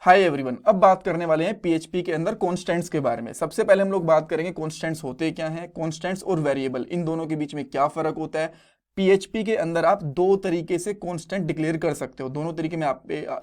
Hi everyone, अब बात करने वाले हैं पीएचपी के अंदर कॉन्स्टेंट्स के बारे में। सबसे पहले हम लोग बात करेंगे कॉन्स्टेंट्स होते क्या हैं, कॉन्स्टेंट्स और वेरिएबल इन दोनों के बीच में क्या फर्क होता है। पीएचपी के अंदर आप दो तरीके से कॉन्स्टेंट डिक्लेयर कर सकते हो, दोनों तरीके मैं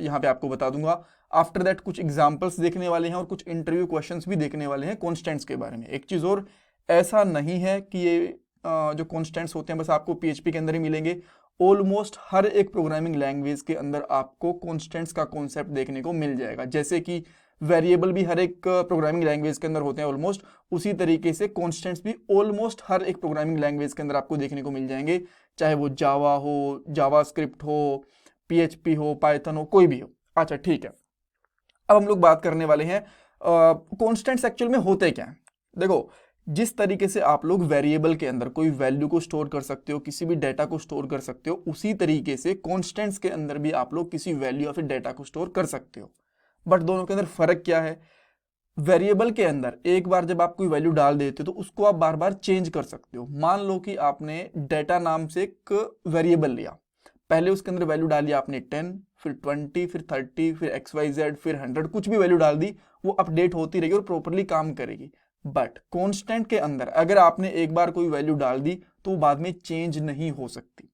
यहाँ पे आपको बता दूंगा। आफ्टर दैट कुछ एग्जाम्पल्स देखने वाले हैं और कुछ इंटरव्यू क्वेश्चंस भी देखने वाले हैं कॉन्स्टेंट्स के बारे में। एक चीज और, ऐसा नहीं है कि ये जो कॉन्स्टेंट्स होते हैं बस आपको पीएचपी के अंदर ही मिलेंगे। ऑलमोस्ट हर एक प्रोग्रामिंग लैंग्वेज के अंदर आपको कॉन्स्टेंट्स का कॉन्सेप्ट देखने को मिल जाएगा। जैसे कि वेरिएबल भी हर एक प्रोग्रामिंग लैंग्वेज के अंदर होते हैं ऑलमोस्ट, उसी तरीके से कॉन्स्टेंट्स भी ऑलमोस्ट हर एक प्रोग्रामिंग लैंग्वेज के अंदर आपको देखने को मिल जाएंगे, चाहे वो जावा हो, जावा स्क्रिप्ट हो, पीएचपी हो, पाइथन हो, कोई भी हो। अच्छा ठीक है, अब हम लोग बात करने वाले हैं कॉन्स्टेंट्स एक्चुअल में होते क्या हैं। देखो, जिस तरीके से आप लोग वेरिएबल के अंदर कोई वैल्यू को स्टोर कर सकते हो, किसी भी डेटा को स्टोर कर सकते हो, उसी तरीके से कॉन्स्टेंट्स के अंदर भी आप लोग किसी वैल्यू या फिर डेटा को स्टोर कर सकते हो। बट दोनों के अंदर फर्क क्या है? वेरिएबल के अंदर एक बार जब आप कोई वैल्यू डाल देते हो तो उसको आप बार बार चेंज कर सकते हो। मान लो कि आपने डेटा नाम से एक वेरिएबल लिया, पहले उसके अंदर वैल्यू डाली आपने 10, फिर 20, फिर 30, फिर XYZ, फिर 100, कुछ भी वैल्यू डाल दी, वो अपडेट होती रहेगी और प्रॉपरली काम करेगी। बट कांस्टेंट के अंदर अगर आपने एक बार कोई वैल्यू डाल दी तो वो बाद में चेंज नहीं हो सकती।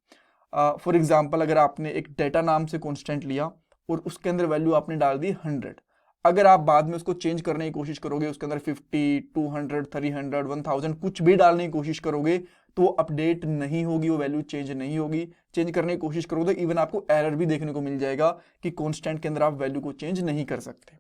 फॉर एग्जाम्पल, अगर आपने एक डेटा नाम से कांस्टेंट लिया और उसके अंदर वैल्यू आपने डाल दी 100, अगर आप बाद में उसको चेंज करने की कोशिश करोगे, उसके अंदर 50, 200, 300, 1000 कुछ भी डालने की कोशिश करोगे तो वो अपडेट नहीं होगी, वो वैल्यू चेंज नहीं होगी। चेंज करने की कोशिश करोगे तो इवन आपको एरर भी देखने को मिल जाएगा कि कांस्टेंट के अंदर आप वैल्यू को चेंज नहीं कर सकते।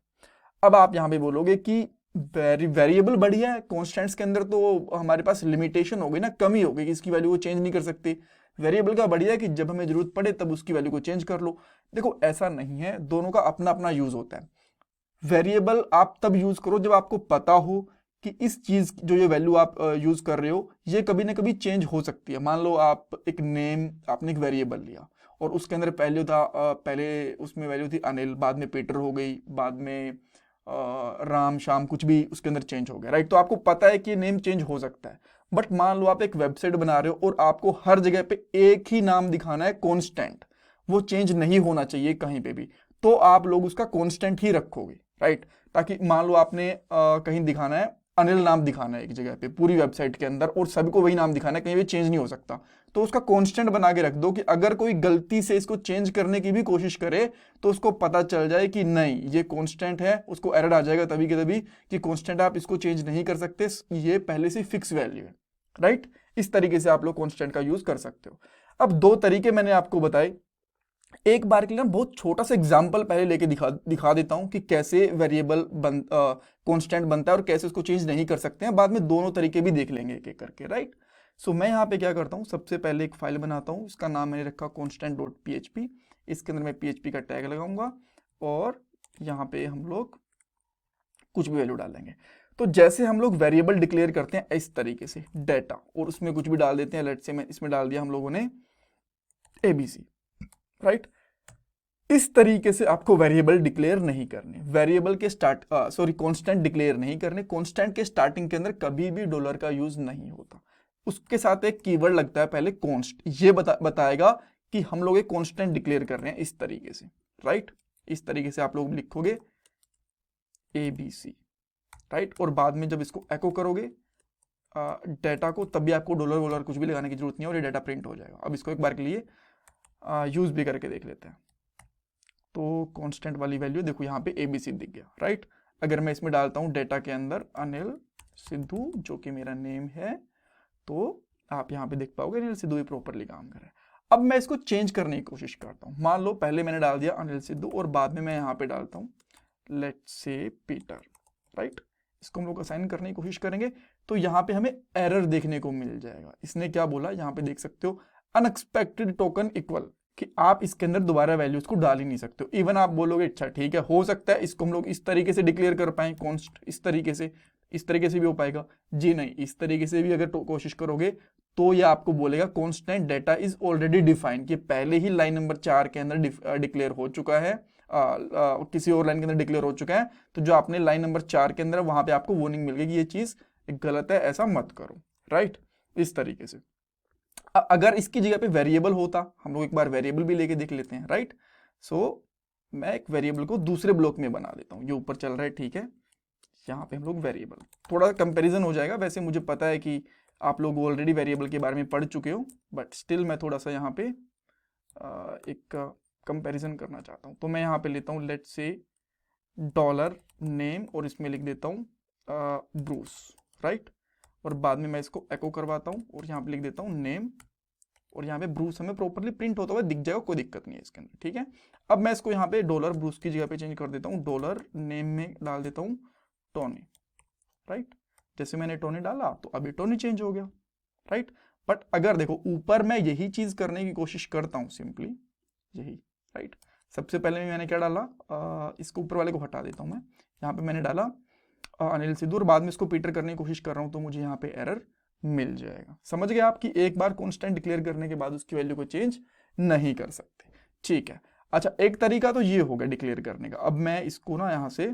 अब आप यहां पे बोलोगे कि वेरिएबल बढ़िया है, कॉन्स्टेंट्स के अंदर तो हमारे पास लिमिटेशन हो गई ना, कमी हो गई कि इसकी वैल्यू को चेंज नहीं कर सकते। वेरिएबल का बढ़िया है कि जब हमें जरूरत पड़े तब उसकी वैल्यू को चेंज कर लो। देखो, ऐसा नहीं है, दोनों का अपना अपना यूज होता है। वेरिएबल आप तब यूज करो जब आपको पता हो कि इस चीज जो ये वैल्यू आप यूज कर रहे हो ये कभी ना कभी चेंज हो सकती है। मान लो आप एक नेम, आपने एक वेरिएबल लिया और उसके अंदर पहले उसमें वैल्यू थी अनिल, बाद में पीटर हो गई, बाद में राम श्याम कुछ भी उसके अंदर चेंज हो गया, राइट? तो आपको पता है कि ये नेम चेंज हो सकता है। बट मान लो आप एक वेबसाइट बना रहे हो और आपको हर जगह पे एक ही नाम दिखाना है, कांस्टेंट, वो चेंज नहीं होना चाहिए कहीं पे भी, तो आप लोग उसका कांस्टेंट ही रखोगे, राइट? ताकि मान लो आपने कहीं दिखाना है, अनिल नाम दिखाना है एक जगह पे पूरी वेबसाइट के अंदर और सबको वही नाम दिखाना है, कहीं भी चेंज नहीं हो सकता, तो उसका कांस्टेंट बना के रख दो कि अगर कोई गलती से इसको चेंज करने की भी कोशिश करे तो उसको पता चल जाए कि नहीं ये कांस्टेंट है। उसको एरर आ जाएगा तभी के तभी कि कांस्टेंट आप इसको चेंज नहीं कर सकते, ये पहले से फिक्स वैल्यू है, राइट? इस तरीके से आप लोग कांस्टेंट का यूज कर सकते हो। अब दो तरीके मैंने आपको बताए, एक बार के लिए ना बहुत छोटा सा एग्जांपल पहले लेके दिखा देता हूं कि कैसे वेरिएबल कांस्टेंट बनता है और कैसे उसको चेंज नहीं कर सकते हैं। बाद में दोनों तरीके भी देख लेंगे एक एक करके, राइट? सो मैं यहाँ पे क्या करता हूँ, सबसे पहले एक फाइल बनाता हूँ, इसका नाम मैंने रखा constant.php। इसके अंदर मैं php का टैग लगाऊंगा और यहाँ पे हम लोग कुछ भी वैल्यू डालेंगे। तो जैसे हम लोग वेरिएबल डिक्लेयर करते हैं इस तरीके से डेटा, और उसमें कुछ भी डाल देते हैं, लेट्स से मैं इसमें डाल दिया हम लोगों ने ABC, राइट? इस तरीके से आपको वेरिएबल डिक्लेयर नहीं करने, वेरिएबल के कांस्टेंट डिक्लेयर नहीं करने। कांस्टेंट के स्टार्टिंग के अंदर कभी भी डॉलर का यूज नहीं होता, उसके साथ एक कीवर्ड लगता है पहले कॉन्स्ट, ये बताएगा कि हम लोग एक कांस्टेंट डिक्लेयर कर रहे हैं इस तरीके से, राइट? इस तरीके से आप लोग लिखोगे ABC, राइट? और बाद में जब इसको एको करोगे डेटा को, तब भी आपको डॉलर वॉलर कुछ भी लगाने की जरूरत नहीं है और ये डाटा प्रिंट हो जाएगा। अब इसको एक बार के लिए यूज भी करके देख लेते हैं। तो कांस्टेंट वाली वैल्यू देखो यहाँ पे ABC दिख गया, राइट? अगर मैं इसमें डालता हूँ डेटा के अंदर अनिल सिद्धू, जो कि मेरा नेम है, तो आप यहाँ पे देख पाओगे अनिल सिद्धू ही प्रॉपरली काम कर रहा है। अब मैं इसको चेंज करने की कोशिश करता हूँ। मान लो पहले मैंने डाल दिया अनिल सिद्धू और बाद में मैं यहाँ पे डालता हूँ लेट्स से पीटर, राइट? इसको हम लोग असाइन करने की कोशिश करेंगे तो यहाँ पे हमें एरर देखने को मिल जाएगा। इसने क्या बोला, यहाँ पे देख सकते हो अनएक्सपेक्टेड टोकन इक्वल, कि आप इसके अंदर दोबारा वैल्यूज को डाल ही नहीं सकते हो। इवन आप बोलोगे अच्छा ठीक है, हो सकता है इसको हम लोग इस तरीके से डिक्लेयर कर पाए कॉन्स्ट, इस तरीके से भी हो पाएगा। जी नहीं, इस तरीके से भी अगर कोशिश करोगे तो ये आपको बोलेगा constant data is already defined, कि पहले ही लाइन नंबर 4 के अंदर डिक्लेयर हो चुका है, किसी और लाइन के अंदर डिक्लेयर हो चुका है। तो जो आपने लाइन नंबर 4 के अंदर, वहां पे आपको वार्निंग मिल गई कि ये चीज गलत है, ऐसा मत करो, राइट? इस तरीके से। अगर इसकी जगह पे वेरिएबल होता, हम लोग एक बार वेरिएबल भी लेके देख लेते हैं, राइट? सो मैं एक वेरिएबल को दूसरे ब्लॉक में बना देता हूँ, ये ऊपर चल रहा है, ठीक है, यहाँ पे हम लोग वेरिएबल, थोड़ा कंपैरिजन हो जाएगा। वैसे मुझे पता है कि आप लोग ऑलरेडी वेरिएबल के बारे में पढ़ चुके हो, बट स्टिल मैं थोड़ा सा यहाँ पे एक कंपैरिजन करना चाहता हूँ। तो मैं यहाँ पे लेता हूँ लेट्स से डॉलर नेम और इसमें लिख देता हूँ ब्रूस, राइट, और बाद में मैं इसको एको करवाता हूँ और यहाँ पे लिख देता हूँ नेम, और यहाँ पे ब्रूस हमें प्रॉपर्ली प्रिंट होता हुआ दिख जाएगा, कोई दिक्कत नहीं है इसके अंदर, ठीक है। अब मैं इसको यहाँ पे डॉलर ब्रूस की जगह पे चेंज कर देता हूँ, डॉलर नेम में डाल देता हूँ टोनी, राइट। जैसे मैंने टोनी डाला तो अभी टोनी चेंज हो गया, राइट। बट अगर देखो ऊपर मैं यही चीज करने की कोशिश करता हूँ, सिंपली यही, राइट। सबसे पहले मैंने क्या डाला, इसको ऊपर वाले को हटा देता हूँ मैं, यहाँ पे मैंने डाला अनिल सिद्धू, और बाद में इसको पीटर करने की कोशिश कर रहा हूँ, तो मुझे यहाँ पे एरर मिल जाएगा। समझ गए आप कि एक बार कांस्टेंट डिक्लेयर करने के बाद उसकी वैल्यू को चेंज नहीं कर सकते, ठीक है। अच्छा, एक तरीका तो ये हो गया डिक्लेयर करने का। अब मैं इसको ना यहाँ से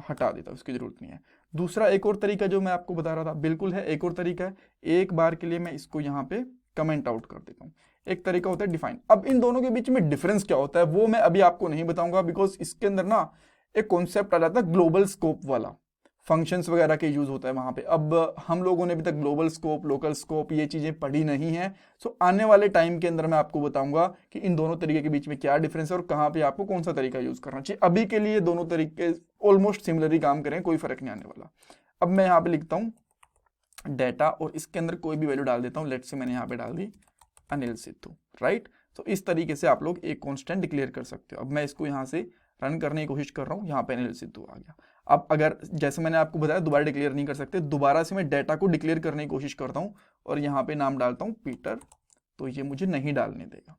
हटा देता हूँ, इसकी जरूरत नहीं है। दूसरा एक और तरीका जो मैं आपको बता रहा था, बिल्कुल है, एक और तरीका है। एक बार के लिए मैं इसको यहाँ पे कमेंट आउट कर देता हूँ। एक तरीका होता है डिफाइन। अब इन दोनों के बीच में डिफरेंस क्या होता है वो मैं अभी आपको नहीं बताऊंगा, बिकॉज इसके अंदर ना एक कॉन्सेप्ट आ जाता है ग्लोबल स्कोप वाला, फंक्शंस वगैरह के यूज होता है वहां पे। अब हम लोगों ने अभी तक ग्लोबल स्कोप, लोकल स्कोप, ये चीजें पढ़ी नहीं है। सो आने वाले टाइम के अंदर मैं आपको बताऊंगा कि इन दोनों तरीके के बीच में क्या डिफरेंस है और कहाँ पे आपको कौन सा तरीका यूज करना चाहिए। अभी के लिए दोनों तरीके ऑलमोस्ट सिमिलर ही काम करें, कोई फर्क नहीं आने वाला। अब मैं यहाँ पे लिखता हूँ डेटा और इसके अंदर कोई भी वैल्यू डाल देता हूँ। लेट्स से मैंने यहाँ पे डाल दी अनिल सिद्धू, राइट। तो इस तरीके से आप लोग एक कांस्टेंट डिक्लेयर कर सकते हो। अब मैं इसको यहाँ से रन करने की कोशिश कर रहा हूँ, यहाँ पे अनिल सिद्धू आ गया। अब अगर जैसे मैंने आपको बताया दोबारा डिक्लेयर नहीं कर सकते, दोबारा से मैं डेटा को डिक्लेयर करने की कोशिश करता हूँ और यहाँ पे नाम डालता हूँ पीटर, तो ये मुझे नहीं डालने देगा।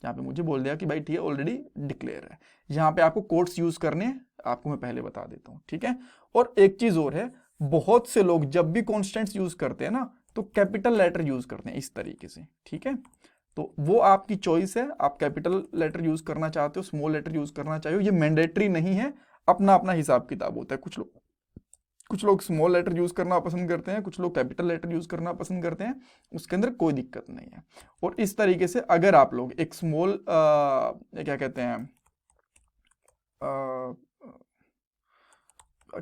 यहाँ पे मुझे बोल दिया कि भाई ठीक है ऑलरेडी डिक्लेयर है। यहाँ पे आपको कोड्स यूज करने आपको मैं पहले बता देता हूँ, ठीक है। और एक चीज और है, बहुत से लोग जब भी कॉन्स्टेंट्स यूज करते हैं ना तो कैपिटल लेटर यूज करते हैं इस तरीके से, ठीक है। तो वो आपकी चॉइस है, आप कैपिटल लेटर यूज करना चाहते हो, स्मॉल लेटर यूज करना चाहिए, ये मैंडेटरी नहीं है, अपना अपना हिसाब किताब होता है। कुछ लोग स्मॉल लेटर यूज करना पसंद करते हैं, कुछ लोग कैपिटल लेटर यूज करना पसंद करते हैं, उसके अंदर कोई दिक्कत नहीं है। और इस तरीके से अगर आप लोग एक स्मॉल क्या कहते हैं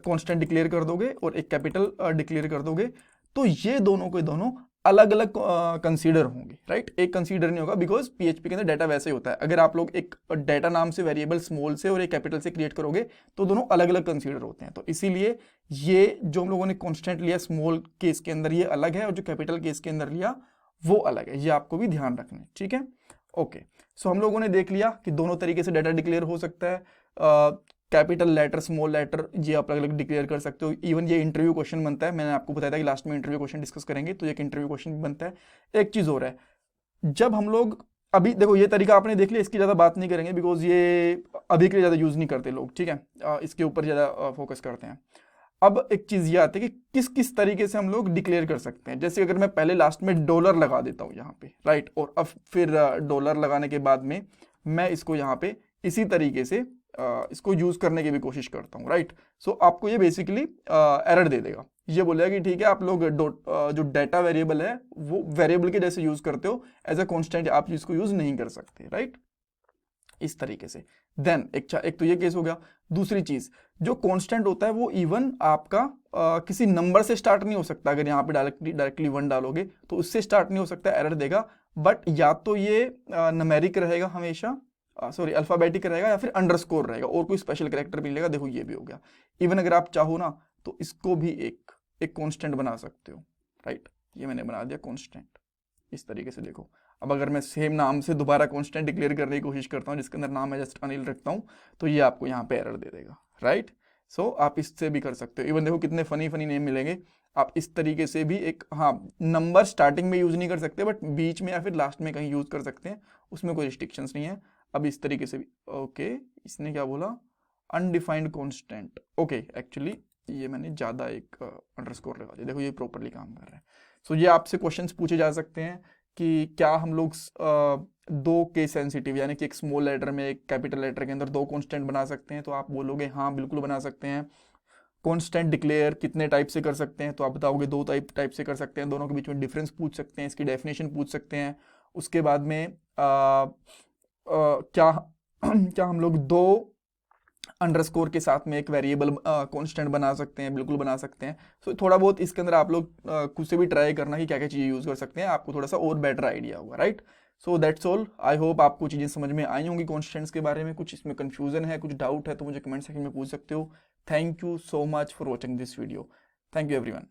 कांस्टेंट डिक्लेयर कर दोगे और एक कैपिटल डिक्लेयर कर दोगे, तो ये दोनों के दोनों अलग अलग कंसीडर होंगे, राइट। एक कंसीडर नहीं होगा, बिकॉज पीएचपी के अंदर डाटा वैसे ही होता है। अगर आप लोग एक डाटा नाम से वेरिएबल स्मॉल से और एक कैपिटल से क्रिएट करोगे तो दोनों अलग अलग कंसीडर होते हैं। तो इसीलिए ये जो हम लोगों ने कांस्टेंट लिया स्मॉल केस के अंदर ये अलग है, और जो कैपिटल केस के अंदर लिया वो अलग है, ये आपको भी ध्यान रखना है, ठीक है। ओके, सो हम लोगों ने देख लिया कि दोनों तरीके से डाटा डिक्लेयर हो सकता है। कैपिटल लेटर, स्मॉल लेटर, ये आप अलग अलग डिक्लेयर कर सकते हो। इवन ये इंटरव्यू क्वेश्चन बनता है, मैंने आपको बताया था कि लास्ट में इंटरव्यू क्वेश्चन डिस्कस करेंगे, तो एक इंटरव्यू क्वेश्चन भी बनता है। एक चीज और है, जब हम लोग अभी देखो ये तरीका आपने देख लिया, इसकी ज़्यादा बात नहीं करेंगे बिकॉज ये अभी के लिए ज़्यादा यूज़ नहीं करते लोग, ठीक है। इसके ऊपर ज़्यादा फोकस करते हैं। अब एक चीज़ ये आती है कि किस किस तरीके से हम लोग डिक्लेयर कर सकते हैं। जैसे अगर मैं पहले लास्ट में डॉलर लगा देता हूँ यहाँ पे, राइट, और अब फिर डॉलर लगाने के बाद में मैं इसको यहाँ पे इसी तरीके से इसको यूज करने की भी कोशिश करता हूँ, राइट। सो आपको ये बेसिकली एरर दे देगा, ये बोलेगा कि ठीक है आप लोग जो डाटा वेरिएबल है वो वेरिएबल के जैसे यूज करते हो, एज अ कांस्टेंट आप इसको यूज नहीं कर सकते, राइट, इस तरीके से। देन एक तो ये केस हो गया। दूसरी चीज, जो कांस्टेंट होता है वो इवन आपका किसी नंबर से स्टार्ट नहीं हो सकता। अगर यहाँ पे डायरेक्टली 1 डालोगे तो उससे स्टार्ट नहीं हो सकता, एरर देगा। बट या तो ये न्यूमेरिक रहेगा हमेशा, सॉरी अल्फाबेटिक रहेगा, या फिर अंडरस्कोर रहेगा, और कोई स्पेशल कैरेक्टर भी मिलेगा। देखो ये भी हो गया। इवन अगर आप चाहो ना तो इसको भी एक कांस्टेंट बना सकते हो, राइट। ये मैंने बना दिया कांस्टेंट इस तरीके से। देखो अब अगर मैं सेम नाम से दोबारा कांस्टेंट डिक्लेयर करने की कोशिश करता हूँ जिसके अंदर नाम है जस्ट अनिल रखता हूँ, तो ये आपको यहाँ पे एरर दे देगा, राइट। सो आप इससे भी कर सकते हो। इवन देखो कितने फनी फनी नेम मिलेंगे। आप इस तरीके से भी एक, हाँ, नंबर स्टार्टिंग में यूज नहीं कर सकते, बट बीच में या फिर लास्ट में कहीं यूज कर सकते हैं, उसमें कोई रिस्ट्रिक्शंस नहीं है। अब इस तरीके से भी, ओके, इसने क्या बोला, अनडिफाइंड कांस्टेंट। ओके, एक्चुअली ये मैंने ज़्यादा एक अंडरस्कोर लगा दिया। देखो ये प्रॉपरली काम कर रहा है। सो ये आपसे क्वेश्चंस पूछे जा सकते हैं कि क्या हम लोग दो केस सेंसिटिव, यानी कि एक स्मॉल लेटर में एक कैपिटल लेटर के अंदर दो कांस्टेंट बना सकते हैं। तो आप बोलोगे हाँ बिल्कुल बना सकते हैं। कांस्टेंट डिक्लेयर कितने टाइप से कर सकते हैं, तो आप बताओगे 2 टाइप से कर सकते हैं। दोनों के बीच में डिफरेंस पूछ सकते हैं, इसकी डेफिनेशन पूछ सकते हैं। उसके बाद में क्या क्या हम लोग दो अंडरस्कोर के साथ में एक वेरिएबल कांस्टेंट बना सकते हैं? बिल्कुल बना सकते हैं। सो थोड़ा बहुत इसके अंदर आप लोग खुद से भी ट्राई करना कि क्या क्या चीज़ें यूज़ कर सकते हैं, आपको थोड़ा सा और बेटर आइडिया होगा, right? So that's all. I hope आपको चीज़ें समझ में आई होंगी कॉन्स्टेंट्स के बारे में। कुछ इसमें कन्फ्यूजन है, कुछ डाउट है तो मुझे कमेंट सेक्शन में पूछ सकते हो। Thank you so much for watching this video. Thank you everyone.